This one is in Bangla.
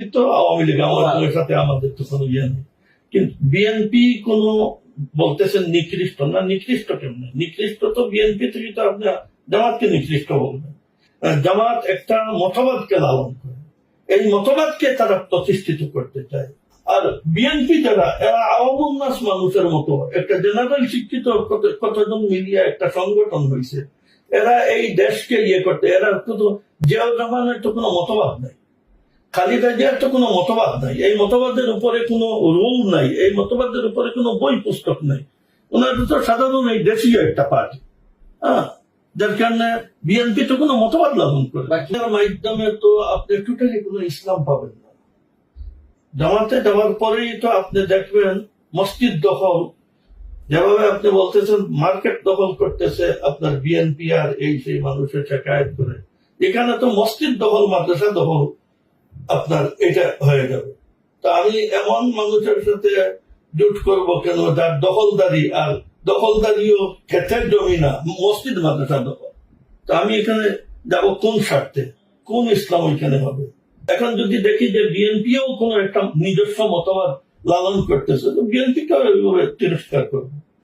তো আওয়ামী লীগ আমাদের সাথে আমাদের তো কোনো ইয়ে নেই, কিন্তু বিএনপি কোন বলতেছেন নিকৃষ্ট না, নিকৃষ্ট কেমন? নিকৃষ্ট তো বিএনপি থেকে তো আপনার জামাতকে নিকৃষ্ট বলবেন। জামাত একটা মতবাদকে লালন করে, এই মতবাদকে তারা প্রতিষ্ঠিত করতে চায়। আর বিএনপি যারা, এরা আওয়ামুন্নাস মানুষের মতো একটা জেনারেল শিক্ষিত কতজন মিলিয়ে একটা সংগঠন হয়েছে। এরা এই দেশকে ইয়ে করতে, এরা শুধু জিয়াউর রহমানের তো কোনো মতবাদ নাই, খালিদা জিয়ার তো কোনো মতবাদ নাই, এই মতবাদের উপরে কোনো রুল নাই, এই মতবাদের উপরে কোনো বই পুস্তক নাই। ওনাদের তো সাধারণ এই দেশীয় একটা পার্টি, যার কারণে বিএনপি তো কোনো মতবাদ লালন করে মাধ্যমে তো আপনি টোটালি কোনো ইসলাম পাবেন না। জামাতে যাওয়ার পরেই তো আপনি দেখবেন মসজিদ দখল, যেভাবে আপনি বলতেছেন মার্কেট দখল করতেছে আপনার বিএনপি আর এই সেই মানুষের শেখায়ত করে, এখানে তো মসজিদ দখল, মাদ্রাসা দখল আপনার এটা হয়ে যাবে। তা আমি এমন মানুষের সাথে জুট করবো কেন যার দখলদারি, আর দখলদারিও ক্ষেতের জমি না, মসজিদ মাদ্রাসা দখল। তা আমি এখানে যাব কোন স্বার্থে, কোন ইসলাম ওইখানে হবে? এখন যদি দেখি যে বিএনপিও কোন একটা নিজস্ব মতবাদ লালন করতেছে, তো বিএনপিকে তিরস্কার করবো।